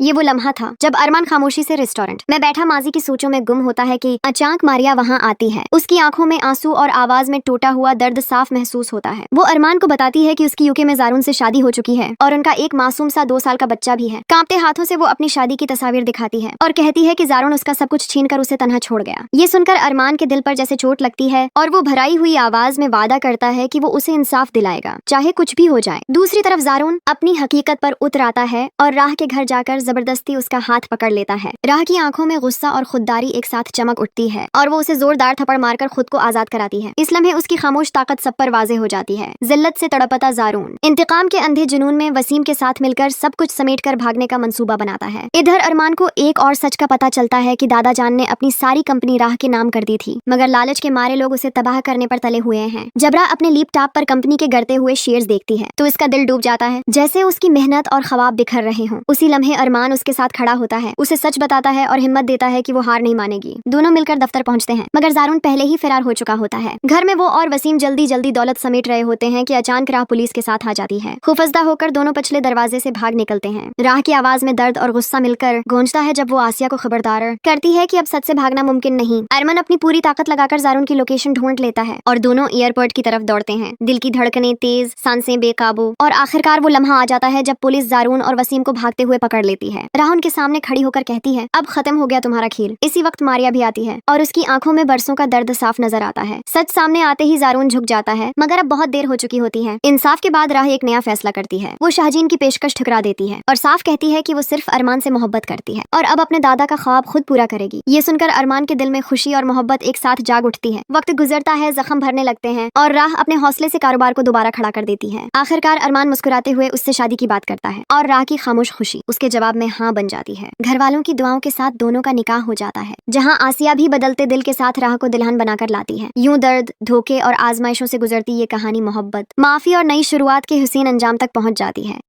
ये वो लम्हा था जब अरमान खामोशी से रेस्टोरेंट में बैठा माजी की सोचों में गुम होता है कि अचानक मारिया वहाँ आती है। उसकी आंखों में आंसू और आवाज में टूटा हुआ दर्द साफ महसूस होता है। वो अरमान को बताती है कि उसकी यूके में जारून से शादी हो चुकी है और उनका एक मासूम सा 2 साल का बच्चा भी है। कांपते हाथों से वो अपनी शादी की तस्वीर दिखाती है और कहती है कि जारून उसका सब कुछ छीन कर उसे तन्हा छोड़ गया। ये सुनकर अरमान के दिल पर जैसे चोट लगती है और वो भराई हुई आवाज में वादा करता है कि वो उसे इंसाफ दिलाएगा, चाहे कुछ भी हो जाए। दूसरी तरफ जारून अपनी हकीकत पर उतर आता है और राह के घर जाकर जबरदस्ती उसका हाथ पकड़ लेता है। राह की आंखों में गुस्सा और खुददारी एक साथ चमक उठती है और वो उसे जोरदार थप्पड़ मारकर खुद को आजाद कराती है। इस लम्हे उसकी खामोश ताकत सब पर वाजे हो जाती है। जिल्लत से तड़पता जारून इंतकाम के अंधे जुनून में वसीम के साथ मिलकर सब कुछ समेट कर भागने का मंसूबा बनाता है। इधर अरमान को एक और सच का पता चलता है कि दादा जान ने अपनी सारी कंपनी राह के नाम कर दी थी, मगर लालच के मारे लोग उसे तबाह करने पर तले हुए हैं। जबरा अपने लैपटॉप पर कंपनी के गिरते हुए शेयर्स देखती है तो इसका दिल डूब जाता है, जैसे उसकी मेहनत और ख्वाब बिखर रहे हों। उसी लम्हे अरमान उसके साथ खड़ा होता है, उसे सच बताता है और हिम्मत देता है कि वो हार नहीं मानेगी। दोनों मिलकर दफ्तर पहुंचते हैं, मगर जारून पहले ही फरार हो चुका होता है। घर में वो और वसीम जल्दी जल्दी दौलत समेट रहे होते हैं कि अचानक राह पुलिस के साथ आ जाती है। खौफजदा होकर दोनों पिछले दरवाजे से भाग निकलते हैं। राह की आवाज में दर्द और गुस्सा मिलकर गूंजता है जब वो आसिया को खबरदार करती है कि अब सच से भागना मुमकिन नहीं। अरमान अपनी पूरी ताकत लगाकर जारून की लोकेशन ढूंढ लेता है और दोनों एयरपोर्ट की तरफ दौड़ते हैं। दिल की धड़कनें तेज, सांसें बेकाबू और आखिरकार वो लम्हा आ जाता है जब पुलिस जारून और वसीम को भागते हुए पकड़ लेती है। राह उनके सामने खड़ी होकर कहती है, अब खत्म हो गया तुम्हारा खेल। इसी वक्त मारिया भी आती है और उसकी आंखों में बरसों का दर्द साफ नजर आता है। सच सामने आते ही जारून झुक जाता है, मगर अब बहुत देर हो चुकी होती है। इंसाफ के बाद राह एक नया फैसला करती है। वो शाहजीन की पेशकश ठुकरा देती है और साफ कहती है कि वो सिर्फ अरमान से मोहब्बत करती है और अब अपने दादा का ख्वाब खुद पूरा करेगी। ये सुनकर अरमान के दिल में खुशी और मोहब्बत एक साथ जाग उठती है। वक्त गुजरता है, जख्म भरने लगते हैं और राह अपने हौसले से कारोबार को दोबारा खड़ा कर देती है। आखिरकार अरमान मुस्कुराते हुए उससे शादी की बात करता है और राह की खामोश खुशी उसके जवाब में हाँ बन जाती है। घर वालों की दुआओं के साथ दोनों का निकाह हो जाता है, जहाँ आसिया भी बदलते दिल के साथ राह को दुल्हन बनाकर लाती है। यूं दर्द, धोखे और आजमाइशों से गुजरती ये कहानी मोहब्बत, माफी और नई शुरुआत के हुसीन अंजाम तक पहुंच जाती है।